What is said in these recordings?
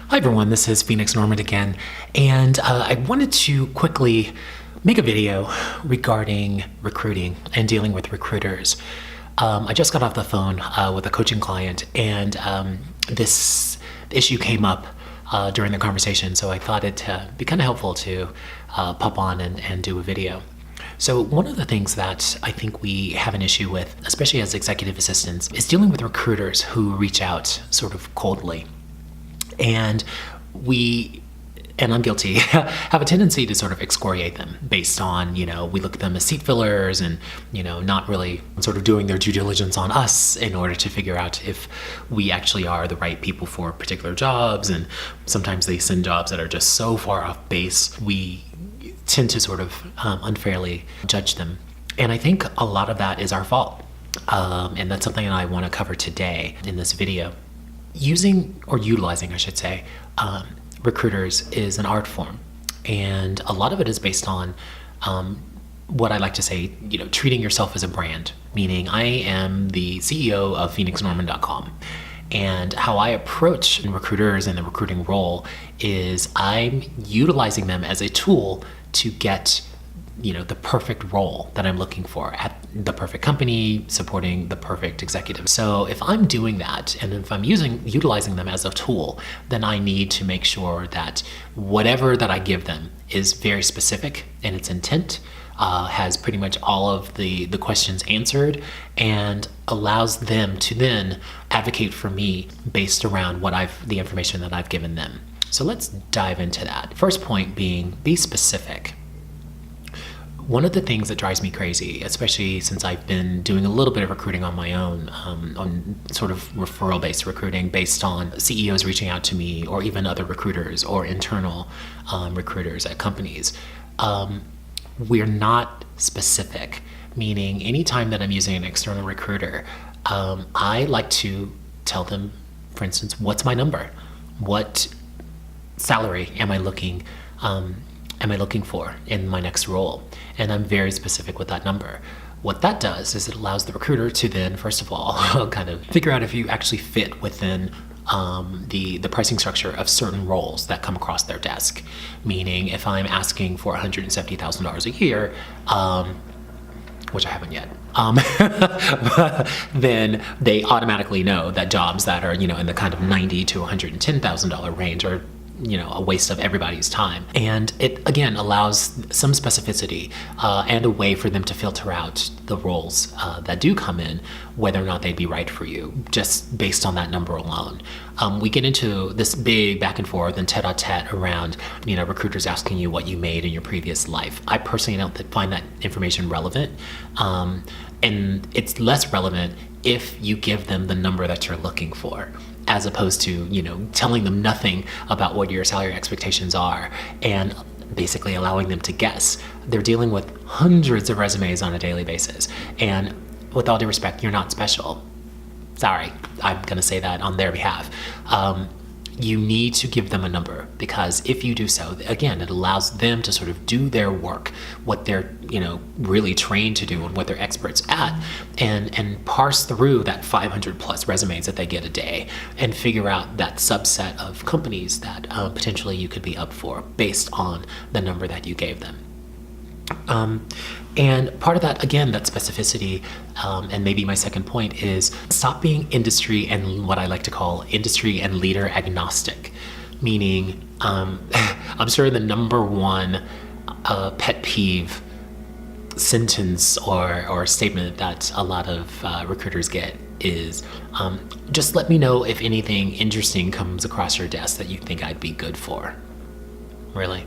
Hi everyone, this is Phoenix Norman again, and I wanted to quickly make a video regarding recruiting and dealing with recruiters. I just got off the phone with a coaching client, and this issue came up during the conversation, so I thought it'd be kind of helpful to pop on and do a video. So one of the things that I think we have an issue with, especially as executive assistants, is dealing with recruiters who reach out sort of coldly. And I'm guilty, have a tendency to sort of excoriate them based on, we look at them as seat fillers and, not really sort of doing their due diligence on us in order to figure out if we actually are the right people for particular jobs. And sometimes they send jobs that are just so far off base, we tend to sort of unfairly judge them. And I think a lot of that is our fault. And that's something that I want to cover today in this video. Using, or utilizing, I should say, recruiters is an art form. And a lot of it is based on what I like to say, treating yourself as a brand, meaning I am the CEO of PhoenixNorman.com. And how I approach recruiters and the recruiting role is I'm utilizing them as a tool to get the perfect role that I'm looking for at the perfect company, supporting the perfect executive. So if I'm doing that, and if I'm utilizing them as a tool, then I need to make sure that whatever that I give them is very specific in its intent, has pretty much all of the questions answered, and allows them to then advocate for me based around the information that I've given them. So let's dive into that. First point being, be specific. One of the things that drives me crazy, especially since I've been doing a little bit of recruiting on my own, on sort of referral-based recruiting based on CEOs reaching out to me, or even other recruiters or internal recruiters at companies, we're not specific, meaning anytime that I'm using an external recruiter, I like to tell them, for instance, what's my number? What salary am I looking for in my next role? And I'm very specific with that number. What that does is it allows the recruiter to then, first of all, kind of figure out if you actually fit within the pricing structure of certain roles that come across their desk. Meaning, if I'm asking for $170,000 a year, which I haven't yet, then they automatically know that jobs that are, in the kind of $90,000 to $110,000 range are a waste of everybody's time. And it, again, allows some specificity and a way for them to filter out the roles that do come in, whether or not they'd be right for you, just based on that number alone. We get into this big back and forth and tete-a-tete around, recruiters asking you what you made in your previous life. I personally don't find that information relevant. And it's less relevant if you give them the number that you're looking for, as opposed to, telling them nothing about what your salary expectations are and basically allowing them to guess. They're dealing with hundreds of resumes on a daily basis. And with all due respect, you're not special. Sorry, I'm gonna say that on their behalf. You need to give them a number, because if you do so, again, it allows them to sort of do their work, what they're, really trained to do and what they're experts at, and parse through that 500 plus resumes that they get a day and figure out that subset of companies that potentially you could be up for based on the number that you gave them. And part of that, again, that specificity, and maybe my second point is stop being industry and what I like to call industry and leader agnostic, meaning I'm sure the number one pet peeve sentence or statement that a lot of recruiters get is, just let me know if anything interesting comes across your desk that you think I'd be good for. Really?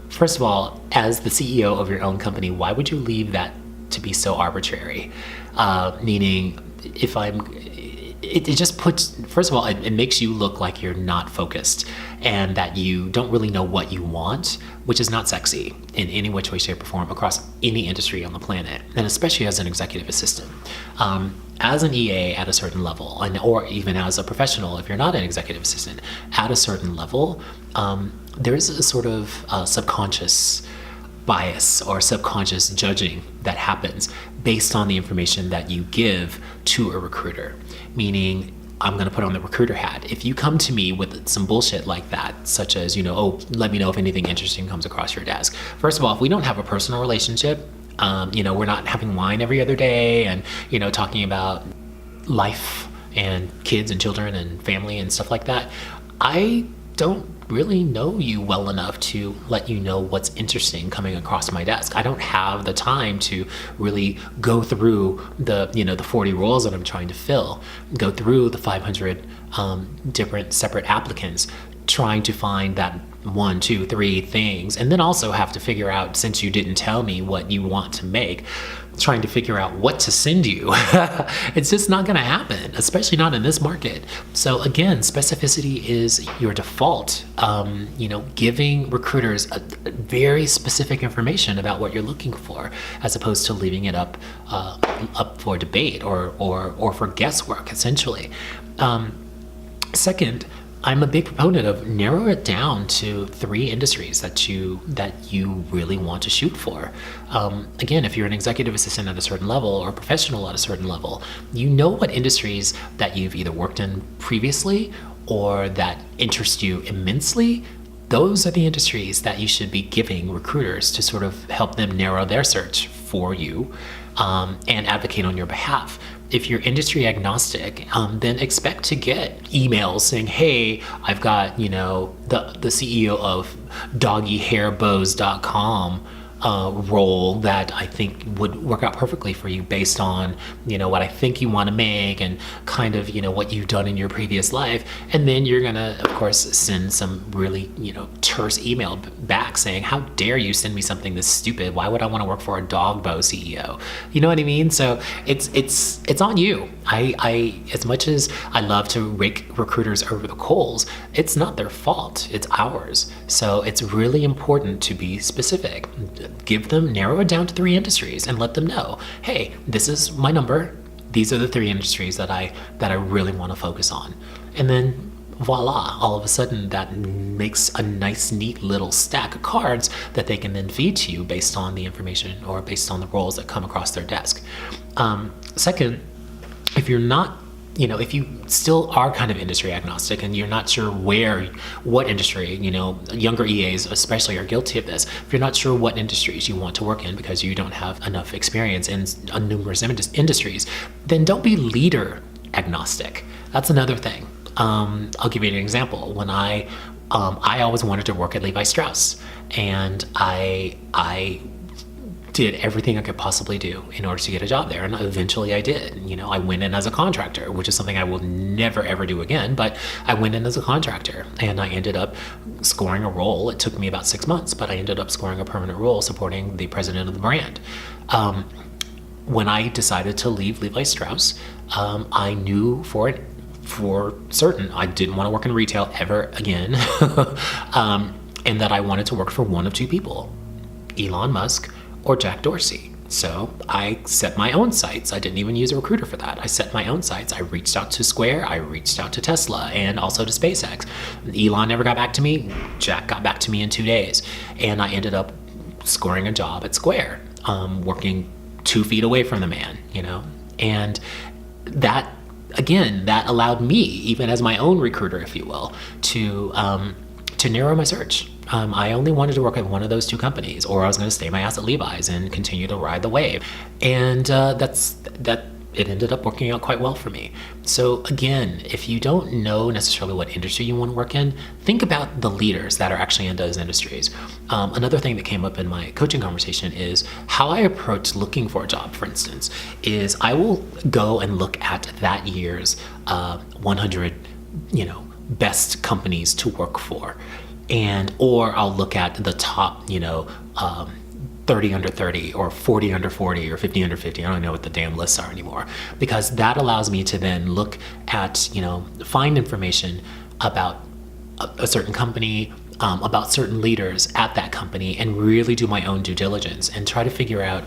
First of all, as the CEO of your own company, why would you leave that to be so arbitrary? Meaning, it just puts, first of all, it makes you look like you're not focused and that you don't really know what you want, which is not sexy in any which way, shape, or form across any industry on the planet, and especially as an executive assistant. As an EA at a certain level, or even as a professional, if you're not an executive assistant, at a certain level, there is a sort of subconscious bias or subconscious judging that happens based on the information that you give to a recruiter. Meaning, I'm going to put on the recruiter hat. If you come to me with some bullshit like that, such as, oh, let me know if anything interesting comes across your desk. First of all, if we don't have a personal relationship, we're not having wine every other day and, talking about life and kids and children and family and stuff like that, I don't really know you well enough to let you know what's interesting coming across my desk. I don't have the time to really go through the 40 roles that I'm trying to fill, go through the 500 different separate applicants, trying to find that 1, 2, 3 things, and then also have to figure out, since you didn't tell me what you want to make, trying to figure out what to send you. It's just not going to happen, especially not in this market. So again, specificity is your default. Giving recruiters a very specific information about what you're looking for, as opposed to leaving it up for debate or for guesswork, essentially. Second, I'm a big proponent of narrow it down to 3 industries that you really want to shoot for. Again, if you're an executive assistant at a certain level or a professional at a certain level, you know what industries that you've either worked in previously or that interest you immensely. Those are the industries that you should be giving recruiters to sort of help them narrow their search for you and advocate on your behalf. If you're industry agnostic, then expect to get emails saying, hey, I've got, the CEO of doggyhairbows.com role that I think would work out perfectly for you based on, what I think you want to make and kind of, what you've done in your previous life. And then you're going to, of course, send some really, terse email back saying, how dare you send me something this stupid? Why would I want to work for a dog bow CEO? You know what I mean? So it's on you. I as much as I love to rake recruiters over the coals, it's not their fault. It's ours. So it's really important to be specific. Narrow it down to 3 industries and let them know, hey, this is my number. These are the 3 industries that I really want to focus on. And then voila, all of a sudden that makes a nice, neat little stack of cards that they can then feed to you based on the information or based on the roles that come across their desk. Second, if you're not, if you still are kind of industry agnostic and you're not sure what industry, younger EAs especially are guilty of this. If you're not sure what industries you want to work in because you don't have enough experience in numerous industries, then don't be leader agnostic. That's another thing. I'll give you an example. When I always wanted to work at Levi Strauss, and I did everything I could possibly do in order to get a job there, and eventually I did. I went in as a contractor, which is something I will never ever do again, but I went in as a contractor and I ended up scoring a role. It took me about 6 months, but I ended up scoring a permanent role supporting the president of the brand. When I decided to leave Levi Strauss, I knew for certain I didn't want to work in retail ever again, and that I wanted to work for one of 2 people, Elon Musk or Jack Dorsey. So I set my own sights. I didn't even use a recruiter for that. I set my own sights. I reached out to Square, I reached out to Tesla, and also to SpaceX. Elon never got back to me. Jack got back to me in 2 days. And I ended up scoring a job at Square, working 2 feet away from the man, And that, again, that allowed me, even as my own recruiter, if you will, to narrow my search. I only wanted to work at one of those 2 companies, or I was going to stay my ass at Levi's and continue to ride the wave. And it ended up working out quite well for me. So again, if you don't know necessarily what industry you want to work in, think about the leaders that are actually in those industries. Another thing that came up in my coaching conversation is how I approach looking for a job, for instance, is I will go and look at that year's 100, best companies to work for. Or I'll look at the top, 30 under 30 or 40 under 40 or 50 under 50. I don't know what the damn lists are anymore, because that allows me to then look at, find information about a certain company, about certain leaders at that company, and really do my own due diligence and try to figure out,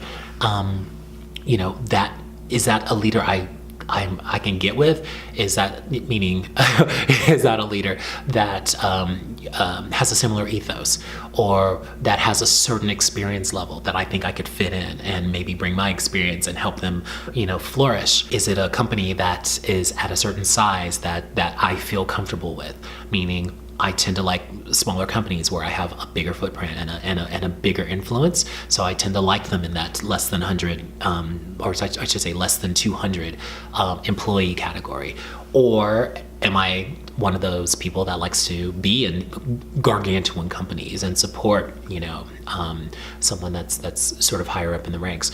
is that a leader I I can get with is that, meaning is that a leader that has a similar ethos, or that has a certain experience level that I think I could fit in and maybe bring my experience and help them, flourish? Is it a company that is at a certain size that I feel comfortable with? Meaning, I tend to like smaller companies where I have a bigger footprint and a bigger influence. So I tend to like them in that less than 100, or I should say less than 200 employee category. Or am I one of those people that likes to be in gargantuan companies and support, someone that's sort of higher up in the ranks?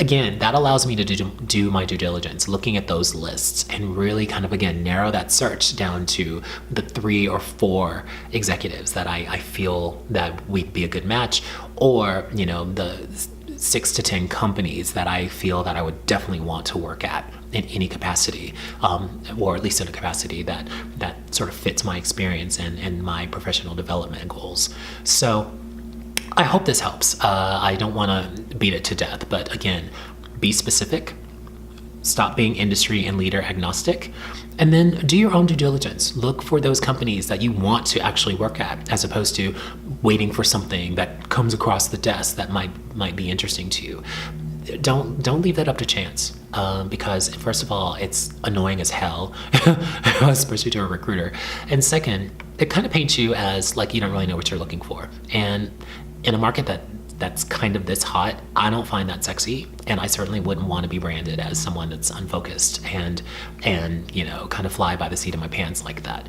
Again, that allows me to do my due diligence, looking at those lists and really kind of, again, narrow that search down to the 3 or 4 executives that I feel that we'd be a good match, or, the 6 to 10 companies that I feel that I would definitely want to work at in any capacity, or at least in a capacity that sort of fits my experience and my professional development goals. So I hope this helps. I don't want to beat it to death, but again, be specific, stop being industry and leader agnostic, and then do your own due diligence. Look for those companies that you want to actually work at, as opposed to waiting for something that comes across the desk that might be interesting to you. Don't leave that up to chance, because first of all, it's annoying as hell, especially to a recruiter, and second, it kind of paints you as like you don't really know what you're looking for. And in a market that's kind of this hot, I don't find that sexy, and I certainly wouldn't want to be branded as someone that's unfocused and kind of fly by the seat of my pants like that.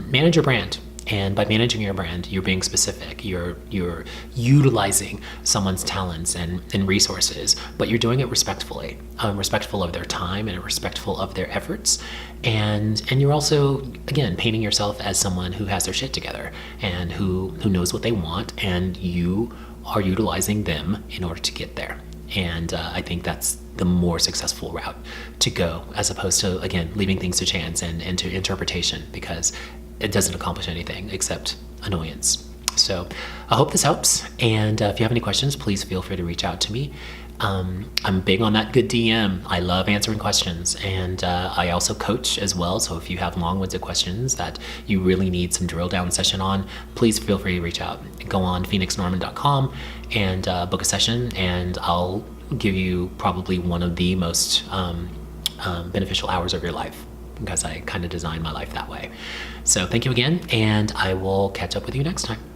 Manage your brand. And by managing your brand, you're being specific. You're utilizing someone's talents and resources, but you're doing it respectfully, respectful of their time and respectful of their efforts. And you're also, again, painting yourself as someone who has their shit together and who knows what they want, and you are utilizing them in order to get there. And I think that's the more successful route to go, as opposed to, again, leaving things to chance and to interpretation, because it doesn't accomplish anything except annoyance. So I hope this helps. And if you have any questions, please feel free to reach out to me. I'm big on that good DM. I love answering questions. And I also coach as well. So if you have long-winded questions that you really need some drill down session on, please feel free to reach out. Go on phoenixnorman.com and book a session, and I'll give you probably one of the most beneficial hours of your life, because I kind of designed my life that way. So thank you again, and I will catch up with you next time.